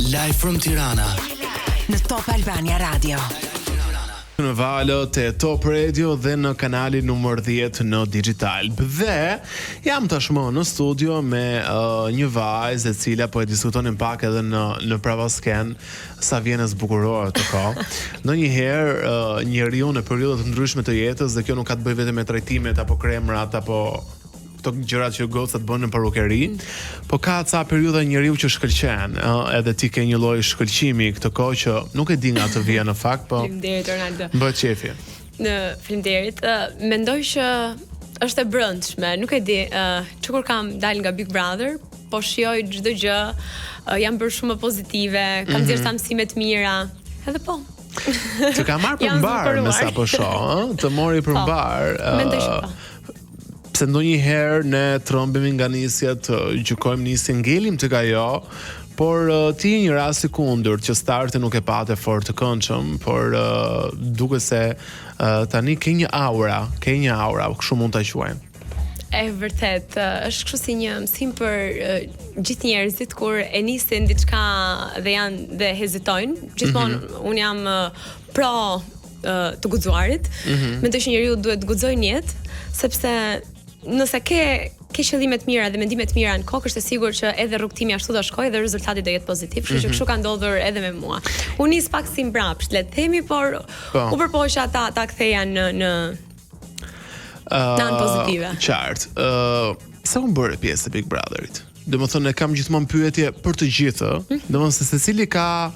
Live from Tirana në Top Albania Radio. Në valët e Top Radio dhe në kanalin numër 10 në Digital. Dhe jam tashmë në studio me një vajzë e cila po e diskutonin pak edhe në Pravasken sa vjen e zbukurore të ka. Ndonjëherë njeriu në periudha të ndryshme të jetës, dhe kjo nuk ka të bëjë vetëm me trajtimet apo kremrat apo këto gjërat që gocat bën në parukeri, po ka ca periudha njeriu që shkëlqen, edhe ti ke një lloj shkëlqimi këtë kohë që nuk e di nga të vjen në fakt, po. Faleminderit Ronaldo. Bëhet qefi. Faleminderit. Mendoj që është e brëndshme, nuk e di, që kur kam dalë nga Big Brother, po shijoj çdo gjë, jam bërë shumë pozitive, kam dhënë sa mësime të mira, edhe po. Të ka marrë përmbar me sa po shoh, të mori përmbar. Mendoj që po. Pse ndonjëherë ne trombemi nga nisja të gjykojmë nisjen, ngelim tek ajo, por ti një rast i kundërt që starti nuk e pate fort të këndshëm, por duket se tani ke një aura, kështu mund ta quajmë. E vërtet, është kështu si një mësim për gjithë njerëzit kur e nisin diçka dhe hezitojnë. Gjithmonë unë jam pro të guxuarit. Mendoj që njeriu duhet të guxojë në jetë, sepse nëse ke qëllime të mira dhe mendime të mira në kokë, është e sigurt që edhe rrugtimi ashtu do shkojë dhe rezultati do jetë pozitiv. Kështu që kështu ka ndodhur edhe me mua. Unë nis pak si mbrapsht, le të themi, por u përpoqja ta ktheja në anë pozitive. Qartë. Sa unë bërë pjesë e Big Brotherit? Domethënë e kam gjithmonë pyetje për të gjithë, domethënë se secili ka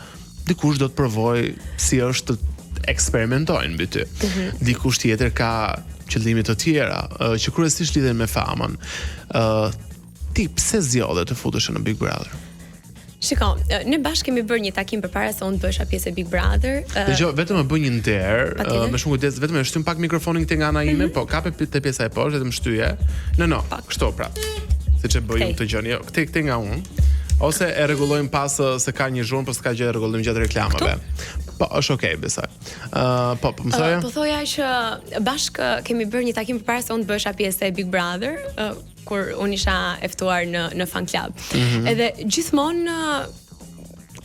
dikush do të provoj si është të eksperimentojnë mbi ty. Dikush tjetër ka qëllime të tjera që kryesisht lidhen me famën. Ti pse zgjodhe të futesh në Big Brother? Shiko, ne bashkë kemi bërë një takim përpara se unë të bësha pjesë e Big Brother. Dgjoj, vetëm më bëj një nder, me shumë kujdes, vetëm e shtym pak mikrofonin te nga ana ime, po kape te pjesa e poshtë, vetëm shtyje. No, kështu pra. Siç e bëj unë të gjën, jo, këtej nga unë. Ose e rregullojmë pas se ka një zhurmë, po s'ka gjë e rregullojmë gjatë reklamave. Po, është okay, besoj. Po mësoja? Po thoja që bashkë kemi bërë një takim përpara se unë të bësha pjesë e Big Brother, kur unë isha e ftuar në fan club. Edhe gjithmonë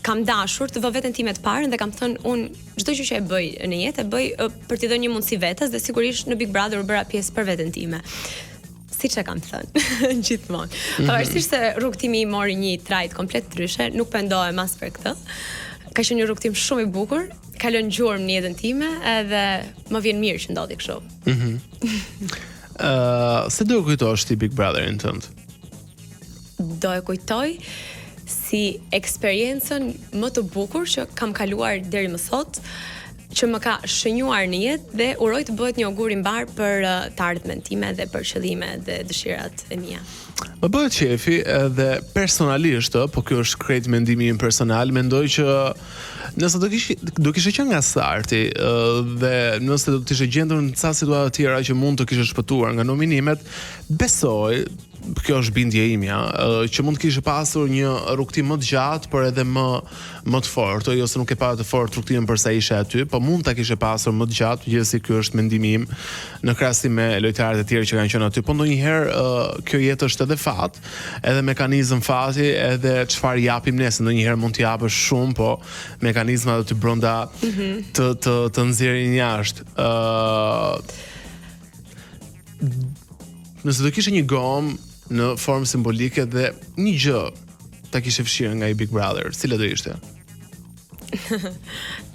kam dashur të vë veten time të parë dhe kam thënë unë çdo gjë që e bëj në jetë e bëj për t'i dhënë një mundësi vetes dhe sigurisht në Big Brother u bëra pjesë për veten time. Siç e kam thënë gjithmonë. Pavarësisht se rrugtimi i mori një trajt komplet ndryshe, nuk pendohem as për këtë. Ka qenë një rrugtim shumë i bukur, ka lënë gjurmë në jetën time edhe më vjen mirë që ndodhi kështu. Se do e kujtosh ti Big Brotherin tënd? Do e kujtoj si eksperiencën më të bukur që kam kaluar deri më sot, që më ka shënjuar në jetë dhe uroj të bëhet një augur i mbar për të ardhmen time dhe për qëllimet dhe dëshirat e mia. Më bëhet qefi edhe personalisht, po kjo është krejt mendimi im personal, mendoj që nëse do kishe qenë nga starti dhe nëse do të ishe gjendur në ca situata të tjera që mund të kishe shpëtuar nga nominimet, besoj, kjo është bindje imja, që mund të kishe pasur një rrugtim më të gjatë, por edhe më të fortë, ose nuk e pa të fortë rrugtimin përsa ishe aty, po mund ta kishe pasur më të gjatë, gjithsesi ky është mendimi im në krahasim me lojtarët e tjerë që kanë qenë aty. Po ndonjëherë kjo jetë është edhe fat, edhe mekanizëm fati, edhe çfarë japim ne, se ndonjëherë mund të japësh shumë, po mekanizmat aty brenda të nxjerrin jashtë. Nëse do kishe një gomë në formë simbolike dhe një gjë ta kishe fshirë nga i Big Brother, cila do ishte?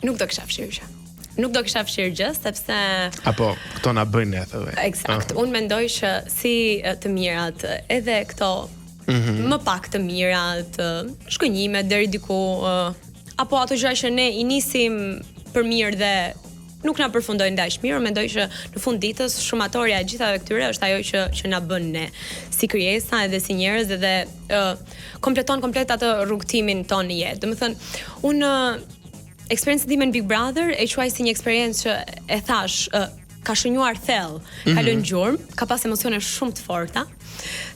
Nuk do kisha fshirë gjë. Nuk do kisha fshirë gjë, sepse... Apo, këto na bëjnë ne, thëve. Eksakt. Unë mendoj që si të mirat, edhe këto më pak të mirat, shkënjime, deri diku, apo ato gjëra që ne i nisim për mirë dhe nuk na përfundojnë ndaj mirë, mendoj që në fund ditës shumatorja e gjithave këtyre është ajo që na bën ne si krijesa edhe si njerëz dhe kompleton komplet atë rrugtimin tonë në jetë. Domethënë, unë eksperiencën time në Big Brother e quaj si një eksperiencë që e thash ka shënjuar thellë, ka lënë gjurmë, ka pas emocione shumë të forta,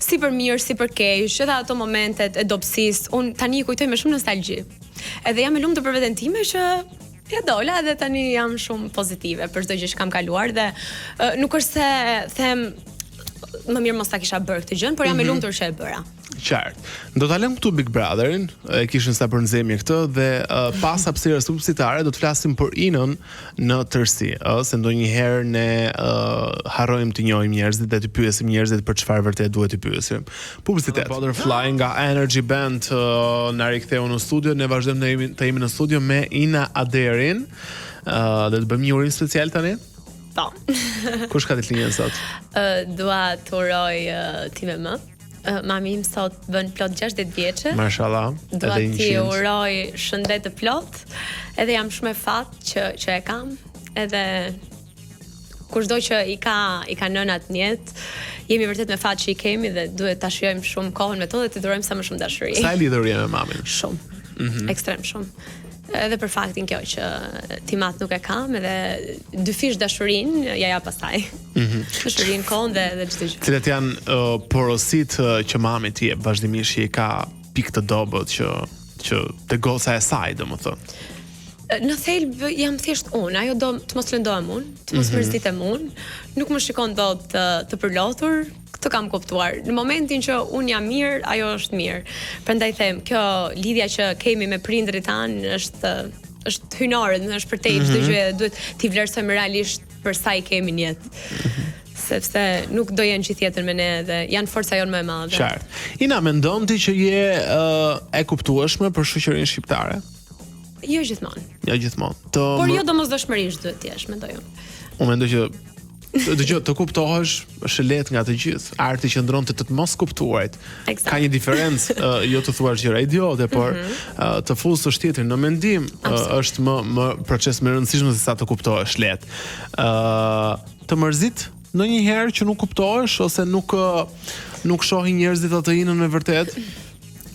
si për mirë, si për keq, edhe ato momentet e dobësisë, unë tani i kujtoj me shumë nostalgji. Edhe jam e lumtur për veten time që ja dola dhe tani jam shumë pozitive për çdo gjë që kam kaluar dhe nuk është se them më mirë mos ta kisha bërë këtë gjën, por jam e lumtur që e bëra. Qartë. Do ta lëm këtu Big Brotherin, e kishin sa për nxemje këtë dhe pas hapësirës publicitare do të flasim për Inën në tërësi, se ndonjëherë ne harrojmë të njohim njerëzit dhe të pyesim njerëzit për çfarë vërtet duhet të pyesim. Publicitet. Butterfly nga Energy Band na riktheu në studio, ne vazhdojmë të jemi në studio me Ina Aderin. Dhe të bëjmë një urim special tani? Po. Kush ka ditë linjën sot? Dua të uroj ti me më. Mami im sot bën plot 60 vjeçë. Mashallah. Dua t'i uroj shëndet të plot. Edhe jam shumë e fat që e kam. Edhe kushdo që i ka nënat në jetë, jemi vërtet me fat që i kemi dhe duhet ta shijojmë shumë kohën me to dhe t'i durojmë sa më shumë dashuri. Sa e lidhur je me mamin? Shumë. Ekstrem shumë. Edhe për faktin kjo që timat nuk e kam edhe dyfish dashurinë ja pastaj. Dashurinë kohën dhe çdo gjë. Cilat janë porositë që mami ti jep vazhdimisht që i ka pikë të dobët që te goca e saj, domethënë. Në thelb jam thjesht unë, ajo do të mos lëndohem unë, të mos mërzitem unë, nuk më shikon dot të përlotur. Këtë kam kuptuar. Në momentin që unë jam mirë, ajo është mirë. Prandaj them, kjo lidhja që kemi me prindërit tanë është hynare, është për te çdo gjë duhet t'i vlerësojmë realisht për sa i kemi në jetë. Sepse nuk do jenë që tjetër me ne dhe janë forca jonë më e madhe. Qartë. Ina, mendon ti që je e kuptueshme për shoqërinë shqiptare? Jo gjithmonë. Jo gjithmonë. Por jo domosdoshmërisht duhet t'jesh, mendoj unë. Unë mendoj që të kuptohesh është lehtë nga të gjithë. Arti qëndron te të mos kuptuarit. Exact. Ka një diferencë, jo të thuash gjëra idiote, por të fusësh tjetrin në mendim është më proces më i rëndësishëm se sa të kuptohesh lehtë. Të mërzit ndonjëherë që nuk kuptohesh ose nuk shohin njerëzit atë Inën me vërtet?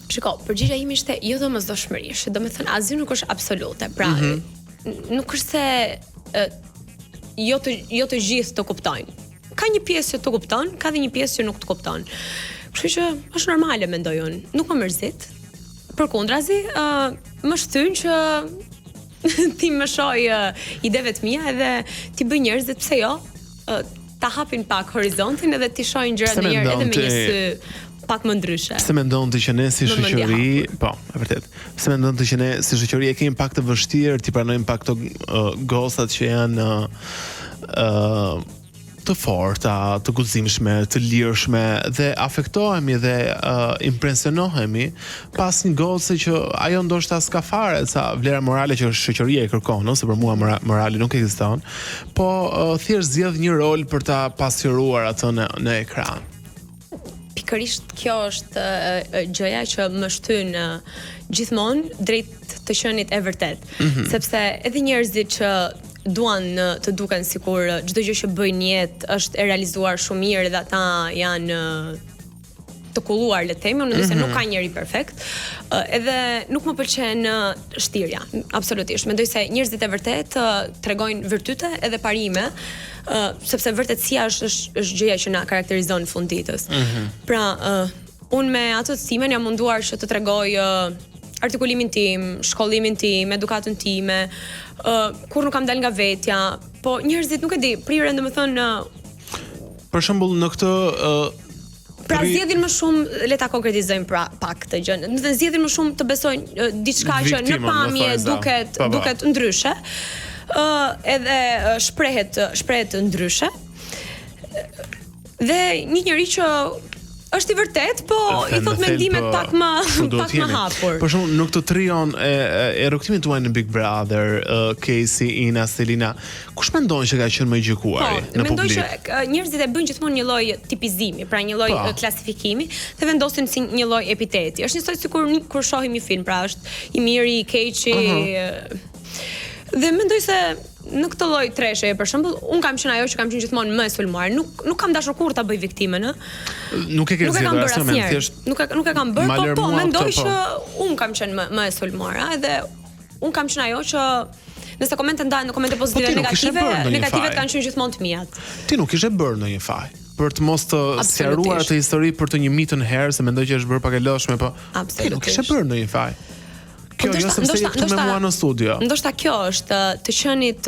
Shiko, përgjigja ime ishte jo domosdoshmërisht, domethënë asgjë nuk është absolute. Pra, nuk është se jo të gjithë të kuptojnë. Ka një pjesë që të kupton, ka dhe një pjesë që nuk të kupton. Kështu që është normale, mendoj unë. Nuk më mërzit. Përkundrazi, më shtyn që ti më shoj ideve të mia edhe ti bëj njerëzit pse jo, ta hapin pak horizontin edhe ti shohin gjërat në herë edhe me një sy pak më ndryshe. Se mendon ti që ne si shoqëri, po, e vërtet. Se mendon ti që ne si shoqëri e kemi pak të vështirë, ti pranojmë pak të gosat që janë të forta, të guximshme, të lirshme dhe afektohemi dhe impresionohemi pas një goce që ajo ndoshta s'ka fare sa vlera morale që shoqëria e kërkon, ose për mua morali nuk ekziston, po thjesht zgjedh një rol për ta pasqyruar atë në ekran. Pikërisht kjo është gjëja që më shtyn gjithmonë drejt të qenit e vërtet. Sepse edhe njerëzit që duan të duken sikur çdo gjë që bëjnë në jetë është e realizuar shumë mirë dhe ata janë të kulluar, le të themi, unë se nuk ka njeri perfekt, edhe nuk më pëlqen shtirja, absolutisht. Mendoj se njerëzit e vërtet tregojnë virtyte edhe parime, sepse vërtetësia është gjëja që na karakterizon në fund ditës. Pra, unë me ato të timen jam munduar që të tregoj artikulimin tim, shkollimin tim, edukatën time, kur nuk kam dal nga vetja, po njerëzit nuk e di, prirën domethënë për shembull në këtë pra zgjedhin më shumë, le ta konkretizojmë pak këtë gjë. Do të zgjedhin më shumë të besojnë diçka që në pamje duket ndryshe, edhe shprehet ndryshe. Dhe një njerëz që është i vërtet, po i thot mendimet pak më hapur. Për shembull, në këtë trion e rrugtimit tuaj në Big Brother, Casey, Ina, Selina, kush mendon që ka qenë më i gjykuari në publik? Mendoj që njerëzit e bëjnë gjithmonë një lloj tipizimi, pra një lloj klasifikimi, dhe vendosin si një lloj epiteti. Është njësoj sikur kur shohim një film, pra është i miri, i keqi. Dhe mendoj se në këtë lloj tresheje, për shembull, un kam qenë ajo që kam qenë gjithmonë më e sulmuar. Nuk kam dashur kurrë ta bëj viktimën, Nuk e ke zgjedhur asnjëherë, thjesht nuk e kam bërë, po mendoj që un kam qenë më e sulmuara, edhe un kam qenë ajo që nëse komente ndahen në komente pozitive negativet kanë qenë gjithmonë të mia. Ti nuk ishe bërë ndonjë faj për të mos të sqaruar atë histori për të një mitën herë, se mendoj që është bërë pak e lëshme, po ti nuk ishe bërë ndonjë faj. Kjo jo sepse je këtu me mua në studio. Ndoshta kjo është të qenit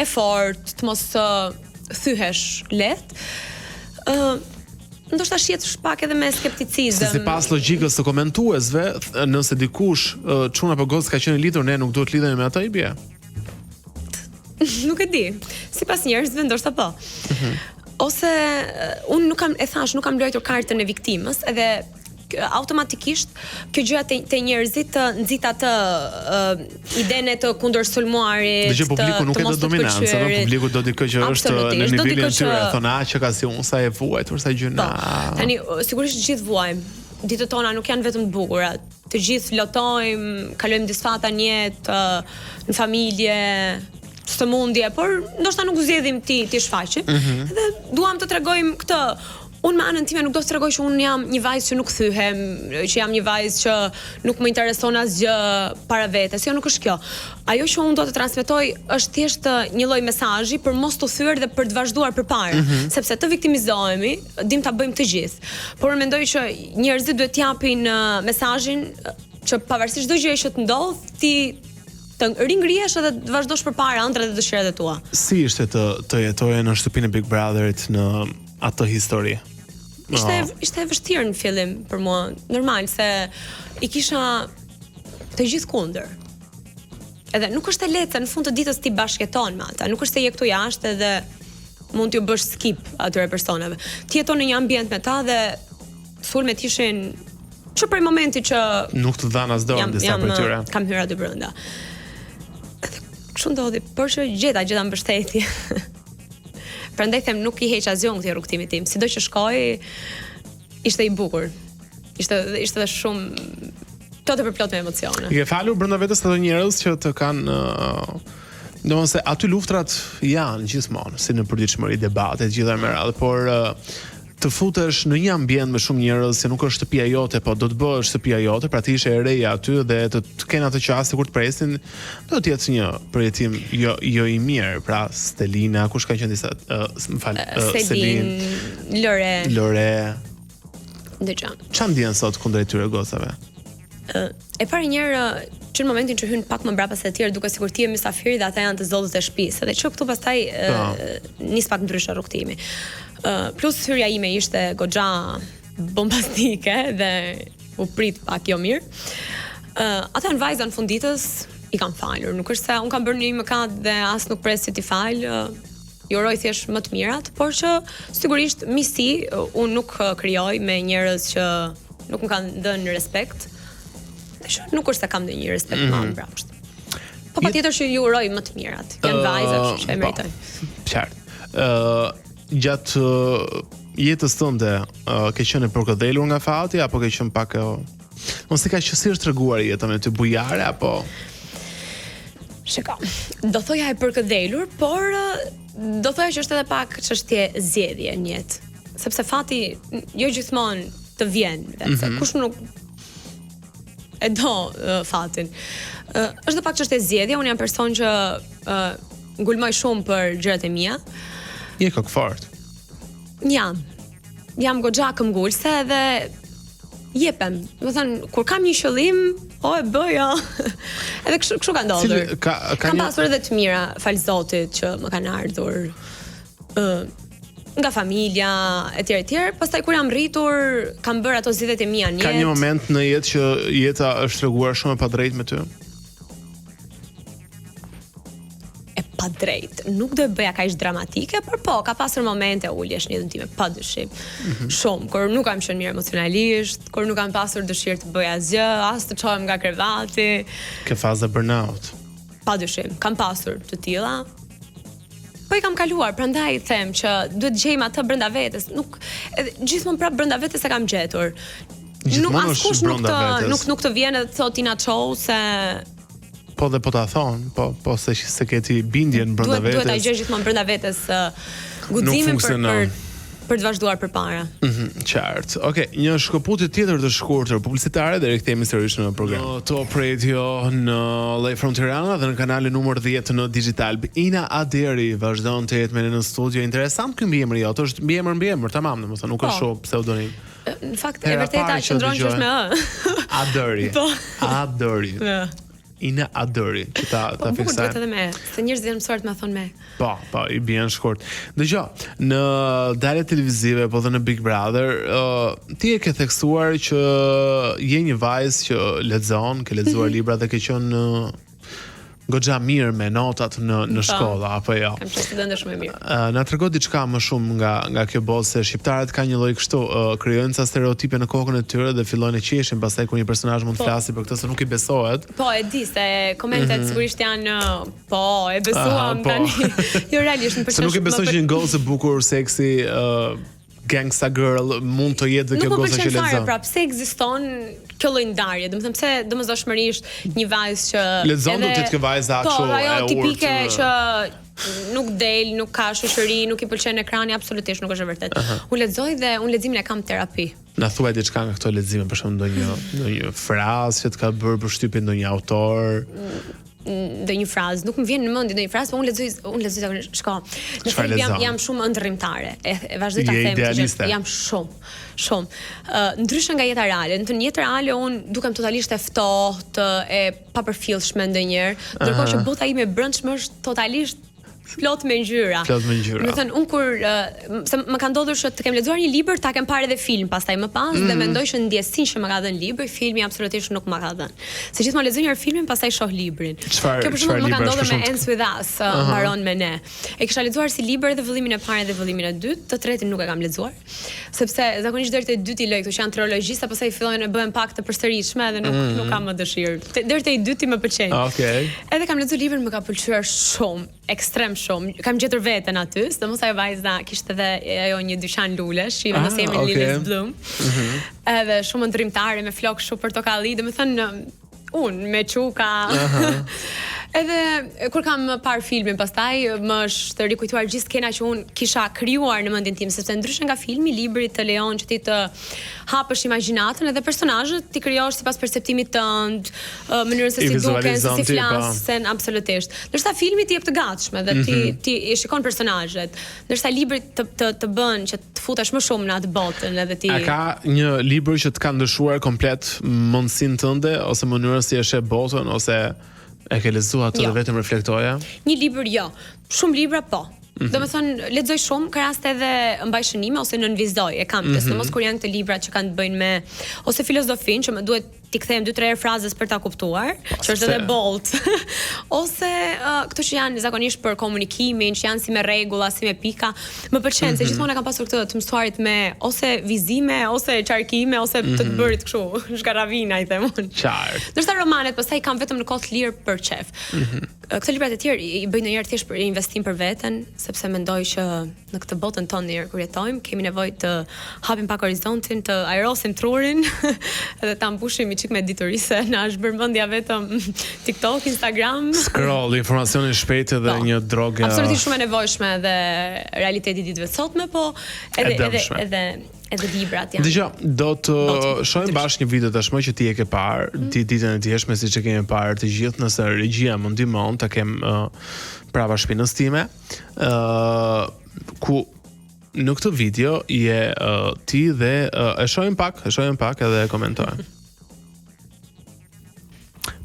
e fortë, të mos thyhesh lehtë. ndoshta shihet pak edhe me skepticizëm. Se sipas logjikës së komentuesve, nëse dikush çuna apo gocë ka qenë i lidhur, ne nuk duhet lidhemi me atë i bie. Nuk e di. Sipas njerëzve ndoshta po. Ose unë nuk kam luajtur kartën e viktimës, edhe automatikisht kjo gjëja te njerëzit të nxit atë idenë të kundërsulmuarit. Dhe që publiku nuk e do dominancë, no? Publiku do di që është në nivelin e tyre, thonë që ka si unë sa e vuajtur sa gjëna. Tani sigurisht gjithë vuajmë. Ditët tona nuk janë vetëm të bukura. Të gjithë lotojmë, kalojmë disfata në jetë, në familje, sëmundje, por ndoshta nuk zgjedhim ti shfaqim. Dhe duam të tregojmë këtë. Unë me anën time nuk do të tregoj që unë jam një vajzë që nuk thyhem, që jam një vajzë që nuk më intereson asgjë para vetes. Jo, nuk është kjo. Ajo që unë do të transmetoj është thjesht një lloj mesazhi për mos të thyer dhe për të vazhduar përpara, sepse të viktimizohemi, dim ta bëjmë të gjithë. Por mendoj që njerëzit duhet t'japin mesazhin që pavarësisht çdo gjë që të ndodh, ti të ringrihesh edhe të vazhdosh përpara ëndrat dhe dëshirat e tua. Si ishte të jetoje në shtëpinë e Big Brotherit në atë histori? Ishte e vështirë në fillim për mua, normal, se i kisha të gjithë kundër. Edhe nuk është e lehtë, në fund të ditës ti bashkëton me ata, nuk është se je këtu jashtë edhe mund t'ju bësh skip atyre personave. Ti jeton në një ambient me ta dhe sulmet ishin që prej momenti që nuk të dhanë as dorë disa prej tyre. Kam hyrë aty brenda. Edhe kështu ndodhi, por që gjeta mbështetje. Prandaj them nuk i heq asgjë këtij rrugtimit tim. Sido që shkoj, ishte i bukur. Ishte dhe shumë totë përplot me emocione. I ke falur brenda vetes ato njerëz që të kanë domethënë se aty luftrat janë gjithmonë, si në përditshmëri, debate, gjithë me radhë, por të futesh në një ambient me shumë njerëz që nuk është shtëpia jote, po do të bësh shtëpia jote, pra ti ishe e reja aty dhe të kenë atë qasje kur të presin, do të jetë një përjetim jo i mirë. Pra Stelina, kush ka qenë disa, Selin, Lore. Dëgjoj. Çfarë ndjen sot kundrejt tyre gocave? E pari njerë që në momentin që hyn pak më mbrapa se të tjerë, duke sikur ti je mysafir dhe ata janë të zotët e shtëpisë. Edhe që këtu pastaj nis pak ndryshe rrugtimi. Plus hyrja ime ishte goxha bombastike dhe u prit pak jo mirë. Ata në vajza në funditës i kam falur. Nuk është se unë kam bërë një mëkat dhe as nuk pres që t'i fal. I uroj thjesht më të mirat, por që sigurisht misi unë nuk krijoj me njerëz që nuk më kanë dhënë respekt. Nuk është se kam dhe një respekt më mbrapsht. Po patjetër që ju uroj më të mirat. Janë vajza që e meritoj. Qartë. Gjatë jetës tënde ke qenë përkëdhelur nga fati apo ke qenë pak mos e ka që si është treguar jeta me ty bujare apo Shiko, do thoja e përkëdhelur, por do thoja që është edhe pak çështje zgjedhje në jetë. Sepse fati jo gjithmonë të vjen vetë. Kush nuk e do fatin. Është dhe pak çështje zgjedhje, unë jam person që ngulmoj shumë për gjërat e mia. Je kokfort. Jam goxha këmbgulse dhe jepem. Do të thënë, kur kam një qëllim, e bëj. Edhe kështu ka ndodhur. Kam pasur edhe të mira, fal Zotit, që më kanë ardhur nga familja, etj. Pastaj kur jam rritur, kam bërë ato zgjedhjet e mia në jetë. Ka një moment në jetë që jeta është treguar shumë e padrejtë me ty? Pa drejt. Nuk do e bëja kaq dramatike, por po, ka pasur momente uljesh në jetën time, padyshim. Shumë, kur nuk kam qenë mirë emocionalisht, kur nuk kam pasur dëshirë të bëj asgjë, as të çohem nga krevati. Ke fazë burnout. Padyshim, kam pasur të tilla. Po i kam kaluar, prandaj them që duhet gjejmë atë brenda vetes. Nuk gjithmonë prap brenda vetes e kam gjetur. Nuk askush nuk të vjen edhe të thotë Tina Çow se po dhe po ta thon, po se ke ti bindjen brenda vetes. Duhet ta gjej gjithmonë brenda vetes guximin për të vazhduar përpara. Qartë. Okej, një shkëputje tjetër të shkurtër publicitare dhe rikthehemi sërish në program. Në Top Radio në Live from Tirana dhe në kanalin numër 10 në Digital. Ina Aderi vazhdon të jetë me ne në studio. Interesant ky mbiemri jot, është mbiemër, tamam, domethënë nuk është shoh pseudonim. Në fakt e vërteta qëndron që është me ë. Aderi. Aderi. Ina Adori, që ta bukur fiksoj. duhet edhe me, se njerëzit janë mësuar të më thonë me. Po, i bien shkurt. Dëgjoj, në dalje televizive apo dhe në Big Brother, ti e ke theksuar që je një vajzë që lexon, ke lexuar libra dhe ke qenë goxha mirë me notat në shkolla apo jo. Kam qenë studente shumë e mirë. Na trego diçka më shumë nga kjo botë se shqiptarët kanë një lloj kështu, krijojnë ca stereotipe në kokën e tyre dhe fillojnë të qeshin pastaj kur një personazh mund të flasë për këtë se nuk i besohet. Po, e di se komentet sigurisht janë e besuam tani. Jo realisht, se nuk i besoj që një gozë e bukur, seksi, gangsta girl mund të jetë kjo goza që lexon. Nuk më pse ekziston kjo lloj ndarje? Domethënë pse domosdoshmërisht një vajzë që lexon do të jetë kjo vajza kështu e ajo tipike që nuk del, nuk ka shoqëri, nuk i pëlqen ekrani, absolutisht nuk është e vërtet. Unë lexoj dhe unë leximin e kam terapi. Na thuaj diçka nga këto lexime, për shembull ndonjë frazë që të ka bërë përshtypje ndonjë autor. Ndonjë frazë, nuk më vjen në mendje ndonjë frazë, po unë lexoj shko. Nëse jam shumë ëndrrimtare. E vazhdoj ta them që jam shumë. Ndryshe nga jeta reale. Në jetën reale unë dukem totalisht e ftohtë, e papërfillshme ndonjëherë, ndërkohë që bota ime e brendshme është totalisht plot me ngjyra. Do të thënë, unë kur se më ka ndodhur që të kem lexuar një libër, ta kem parë edhe film pastaj më pas dhe mendoj që ndjesinë që më ka dhënë libri, filmi absolutisht nuk më ka dhënë. Se gjithmonë lexoj një filmin pastaj shoh librin. Kjo për shembull më ka ndodhur me Ends With Us, Mbaron me ne. E kisha lexuar si libër dhe vëllimin e parë dhe vëllimin e dytë, të tretin nuk e kam lexuar, sepse zakonisht deri te dyti lej, këto që janë trilogjista, pastaj fillojnë të bëhen pak të përsëritshme dhe nuk kam më dëshirë. Deri te dyti më pëlqen. Okej. Edhe kam lexuar librin, më ka pëlqyer shumë, ekstrem shumë. Kam gjetur veten aty, sidomos ajo vajza kishte edhe ajo një dyqan lulesh, i vendos emrin Lily's Bloom. Edhe shumë ndrimtare me flokë shumë portokalli, domethënë unë me çuka. Edhe kur kam parë filmin pastaj më është rikujtuar gjithë skena që unë kisha krijuar në mendjen tim, sepse ndryshe nga filmi, libri të lejon që ti të hapësh imagjinatën edhe personazhet ti krijosh sipas perceptimit tënd, mënyrën se si duken, se si flasin, absolutisht. Ndërsa filmi ti jep të gatshme dhe ti i shikon personazhet, ndërsa libri të bën që të futesh më shumë në atë botën edhe ti. A ka një libër që të ka ndryshuar komplet mendsinë tënde ose mënyrën si e sheh botën ose e ke lexuar atë dhe vetëm reflektoja? Një libër jo. Shumë libra po. Domethënë lexoj shumë, ka raste edhe mbaj shënime ose nënvizoj. E kam sidomos kur janë këto libra që kanë të bëjnë me ose filozofinë, që më duhet t'i kthehem 2-3 herë frazës për ta kuptuar, që është edhe bold. Ose këto që janë zakonisht për komunikimin, që janë si me rregulla, si me pika, më pëlqen se gjithmonë kam pasur këtë të mësuarit me ose vizime, ose qarkime, ose të bërit kështu, zgarravina i them unë. Qartë. Ndërsa romanet pastaj kam vetëm në kohë të lirë për çef. Këto librat e tjerë i bëj ndonjëherë thjesht për investim për veten, sepse mendoj që në këtë botën tonë kur jetojmë, kemi nevojë të hapim pak horizontin, të ajrosim trurin edhe ta mbushim çik me dituri se na është bërë mendja vetëm TikTok, Instagram. Scroll, informacioni shpejt dhe një drogë. Absolutisht shumë e nevojshme dhe realiteti ditëve të sotme, po edhe librat janë. Dgjoj, do të shohim bashkë një video tashmë që ti e ke parë, ditën e djeshme siç e kemi parë të gjithë, nëse regjia më ndihmon ta kem prapa shpinës time, ku në këtë video je ti dhe e shohim pak edhe e komentojmë.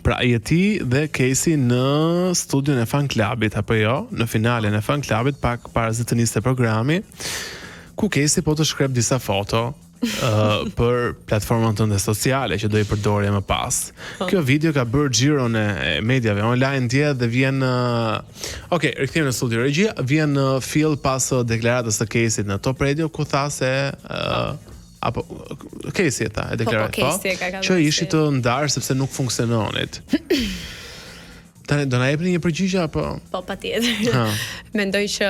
Pra, je ti dhe Casey në studion e fan clubit, apo jo? Në finalen e fan clubit, pak para se të niste programi, ku Casey po të shkrep disa foto për platformën tënde sociale që do i përdorje më pas. Kjo video ka bërë xhiron e mediave online dje dhe vjen rikthehemi në studio regjia, vjen fill pas deklaratës së Caseyt në Top Radio ku tha se apo Casey e deklaroi që ishi të ndarë sepse nuk funksiononit. Tani do na jepni një përgjigje apo? Po, patjetër. Mendoj që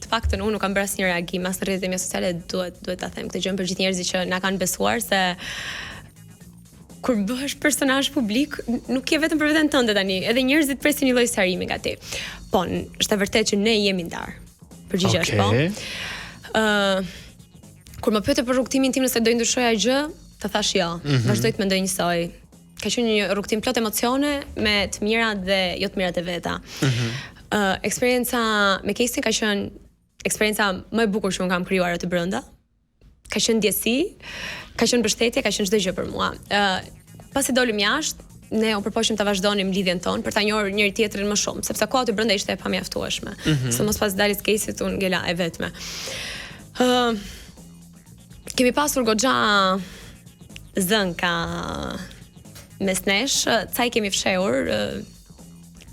të paktën unë nuk kam bërë asnjë reagim as në rrjetet e mia sociale, duhet ta them këtë gjë për gjithë njerëzit që na kanë besuar se kur bëhesh personazh publik, nuk je vetëm për veten tënde tani, edhe njerëzit presin një lloj sqarimi nga ti. Po, është e vërtetë që ne jemi ndarë. Përgjigja është po. Kur më pyete për rrugtimin tim nëse do i ndryshoja gjë, të thash jo. Vazhdoj të mendoj njësoj. Ka qenë një rrugtim plot emocione me të mirat dhe jo të mirat e veta. Eksperienca me Casey ka qenë eksperienca më e bukur që unë kam krijuar aty brenda. Ka qenë ndjesi, ka qenë mbështetje, ka qenë çdo gjë për mua. Pasi dolëm jashtë, ne u përpoqim ta vazhdonim lidhjen tonë për ta njohur njëri tjetrin më shumë, sepse koha aty brenda ishte e pamjaftueshme. Se mos pas dalit caseit unë ngela e vetme. Kemi pasur goxha zënka mes nesh, ca i kemi fshehur,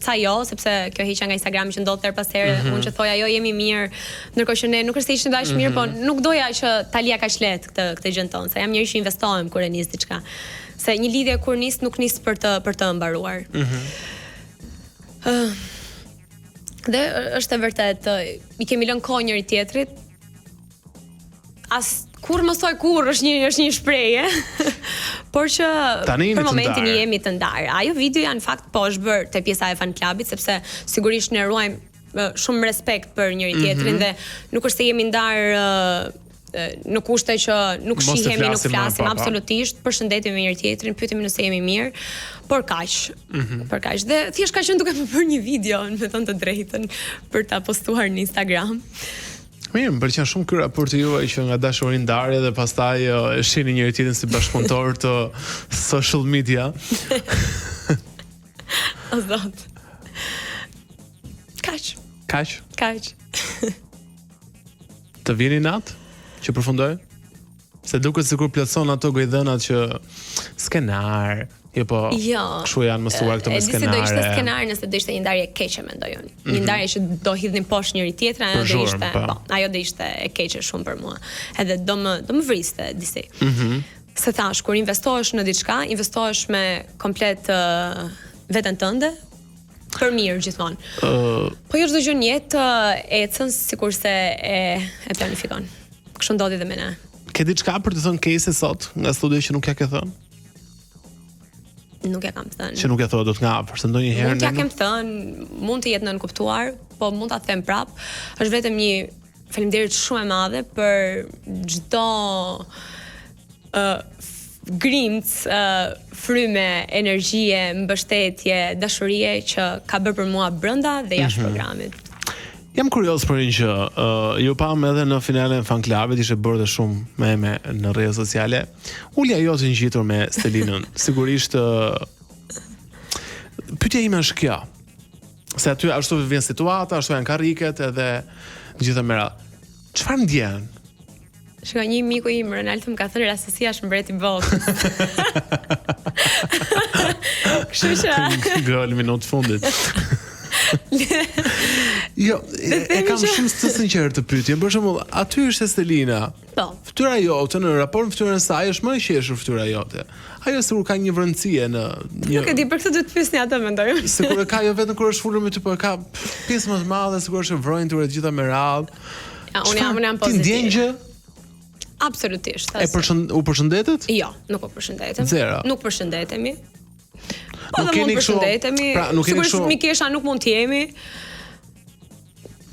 ca jo, sepse kjo hiqja nga Instagrami që ndodh her pas here, unë që thoja jo jemi mirë, ndërkohë që ne nuk është se ishim dash mirë, po nuk doja që ta lija kaq lehtë këtë gjën tonë, se jam njëri që investohem kur e nis diçka. Se një lidhje kur nis nuk nis për të mbaruar. Dhe është e vërtet, i kemi lënë kohë njëri tjetrit. As kur më thoj kur është një shprehje. Por që për momentin jemi të ndarë. Ajo videoja në fakt po është bërë te pjesa e fan clubit, sepse sigurisht ne ruajmë shumë respekt për njëri tjetrin dhe nuk është se jemi ndarë në kushte që nuk shihemi, nuk flasim absolutisht, përshëndetim me njëri tjetrin, pyetemi nëse jemi mirë, por kaq. Por kaq. Dhe thjesht ka qenë duke më bërë një video, me thënë të drejtën, për ta postuar në Instagram. Mirë, më pëlqen shumë ky raport i juaj që nga dashuria ndarje dhe pastaj e shihni njëri tjetrin si bashkëpunëtor të social media. O zot. Kaq. Të vini natë që përfundoj? Se duket sikur plotson ato gojdhënat që skenar, kështu janë mësuar këto me skenare. Disi do ishte skenar nëse do ishte një ndarje keqe, mendoj unë. Një ndarje që do hidhnin poshtë njëri tjetrin, ajo do ishte e keqe shumë për mua. Edhe do më vriste disi. Se thash, kur investohesh në diçka, investohesh me komplet veten tënde, për mirë gjithmonë. Po jo çdo gjë në jetë ecën sikurse e planifikon. Kështu ndodhi dhe me ne. Ke diçka për të thënë Kese sot nga studio që nuk ja ke thënë? Nuk ja kam thënë. Që nuk e thua do të ngapësh, se ndonjëherë mund t'ja kem thënë, mund të jetë nënkuptuar, po mund ta them prap. Është vetëm një faleminderit shumë e madhe për çdo grimc, fryme, energjie, mbështetje, dashurie që ka bërë për mua brenda dhe jashtë programit. Jam kurioz për një që ju pam edhe në finalen fan clubit, ishte bërë dhe shumë me në rrjetet sociale. Ulja jote ngjitur me Stelinën. Sigurisht pyetja ime është kjo. Se aty ashtu vjen situata, ashtu janë karriket edhe gjithë mëra. Çfarë ndjen? Shka një miku im, Ronaldo, më ka thënë rastësia është mbreti i botës. Kështu që gol minutë fundit. Jo, e kam shumë të sinqertë të pyetje. Për shembull, aty është Stelina. Po. Fytyra jote në raport me fytyrën e saj është më e qeshur fytyra jote. Ajo sigur ka një vërëndësie në një. Nuk e di, për këtë duhet të pyesni atë, mendoj. Sigur e ka jo vetëm kur është fulur me ty, por ka pjesë më të madhe, sigur është vërejtur e gjitha me radhë. Ja, unë jam pozitiv. Ti ndjen gjë? Absolutisht. U përshëndetet? Jo, nuk u përshëndetem. Zero. Nuk përshëndetemi. Po nuk dhe mund përshëndetemi. Sigurisht Mikesha nuk mund të jemi.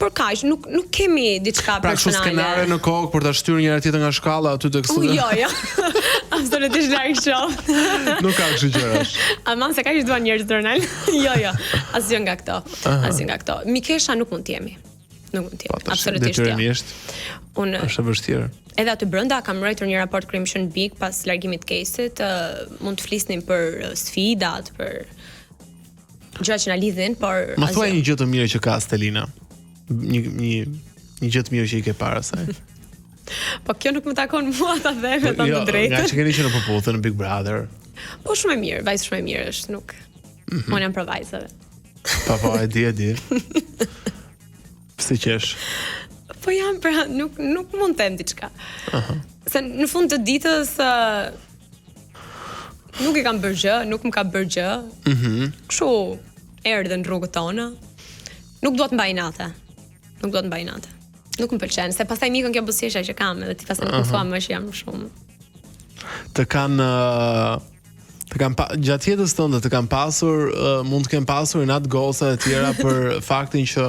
Por kaq, nuk kemi diçka personale. Pra kështu skenare në kokë për ta shtyrë njëra tjetër nga shkalla aty tek studio. Jo. Absolutisht larg shoh. Nuk ka kështu gjërash. Aman se kaq i duan njerëzit Ronald. Jo. Asgjë nga këto. Mikesha nuk mund të jemi. Nuk mund të jemi. Absolutisht jo. Detyrimisht. Unë është e vështirë. Edhe aty brenda kam mbrojtur një raport Crimson Big pas largimit të caseit, mund të flisnim për sfidat, për gjërat që na lidhin, por më thuaj një gjë të mirë që ka Stelina. Një gjë të mirë që i ke para saj. Po kjo nuk më takon mua ta them me të drejtën. Nga që keni që në popullë në Big Brother. Po shumë e mirë, vajzë shumë e mirë është, nuk. Unë jam për vajzave. Po, e di. Pse qesh? Po jam pra, nuk mund të them diçka. Se në fund të ditës nuk i kam bërë gjë, nuk më ka bërë gjë. Kështu erdhën rrugët tona. Nuk do të mbaj natë. Nuk më pëlqen, se pastaj mikën kjo buzëqeshja që kam, edhe ti pastaj nuk më thua më që jam shumë. Të kanë gjatë jetës tënde të kanë pasur, mund të kenë pasur natë goca e tjera për faktin që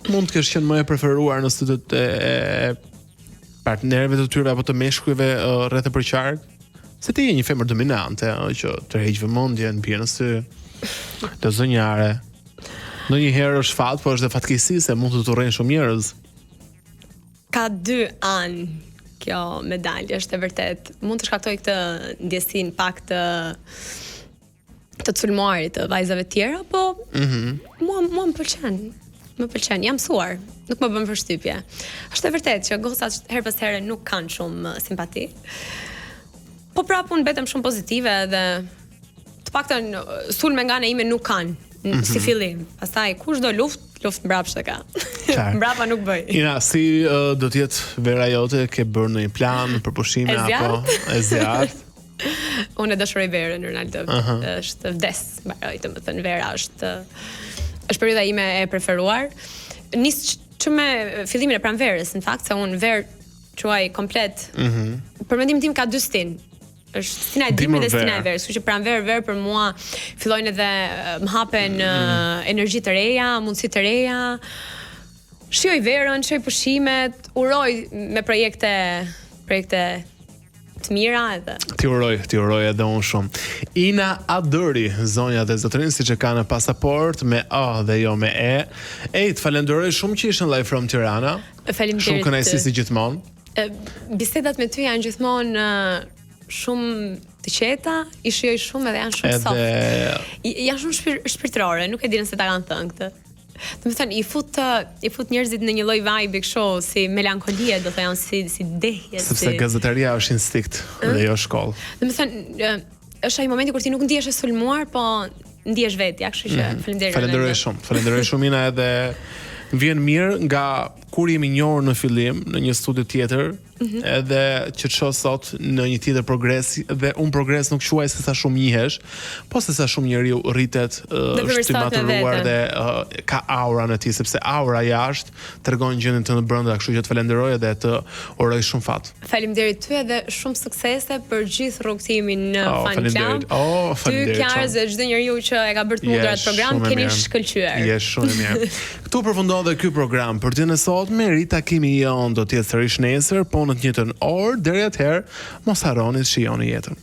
mund të kesh qenë më e preferuar në studiot e partnerëve të tyre apo të meshkujve rreth e përqark. Se ti je një femër dominante, që tërheq vëmendjen, bie në sy, të zonjare. Ndonjëherë është fat, por është dhe fatkeqësi se mund të turrejnë shumë njerëz. Ka dy anë kjo medalje, është e vërtet. Mund të shkaktoj këtë ndjesin pak të të sulmuarit të vajzave tjera, po mua më pëlqen. Më pëlqen, jam mësuar, nuk më bën përshtypje. Është e vërtetë që gocat her pas here nuk kanë shumë simpati. Po prapë unë betem shumë pozitive dhe të paktën sulme nga ana ime nuk kanë si fillim. Pastaj kushdo luftë mbrapsht e ka. Mbrapa nuk bëj. Ina, si do të jetë vera jote, ke bërë ndonjë plan për pushime apo e zjarrt? Unë e dashuroj verën Ronaldo. Është vdes, mbaroj të më thënë, vera është periudha ime e preferuar. Nis që me fillimin e pranverës, në fakt, se unë verë quaj komplet. Për mendimin tim ka dy stin. Është stina e dimrit dhe stina e verës, kështu që pranverë për mua fillojnë edhe më hapen energji të reja, mundësi të reja. Shijoj verën, shijoj pushimet, uroj me projekte të mira edhe. Ti uroj edhe unë shumë. Ina Adëri, zonja dhe zotërin, siç e ka në pasaport me A dhe jo me E. Të falenderoj shumë që ishe në Live from Tirana. Faleminderit. Shumë kënaqësi si gjithmonë. Bisedat me ty janë gjithmonë shumë të qeta, i shijoj shumë edhe janë shumë soft. Janë shumë shpirtërore, nuk e di nëse ta kanë thënë këtë. Do të thënë i fut njerëzit në një lloj vibe kështu si melankolie, do të thonë si dehje. Sepse gazetaria është instinkt dhe jo shkollë. Do të thënë është ai momenti kur ti nuk ndihesh e sulmuar, po ndihesh vetja, kështu që faleminderit. Falenderoj shumë Ina, edhe vjen mirë nga kur jemi njohur në fillim në një studio tjetër, edhe që të shoh sot në një tjetër progres, dhe progres nuk quaj se sa shumë njihesh, po se sa shumë njeriu rritet, është i maturuar dhe ka aura në ti, sepse aura jashtë tregon gjendjen tënde brenda, kështu që të falenderoj dhe të uroj shumë fat. Faleminderit ty edhe shumë suksese për gjithë rrugtimin në Fan Club. Ty Kiarë dhe çdo njeriu që e ka bërë të mundur atë program, keni shkëlqyer. Je shumë mirë. Ktu përfundon dhe ky program për ditën e sotme. Takimi jon do të jetë sërish nesër, po në të njëjtën orë. Deri atëherë, mos harroni të shijoni jetën.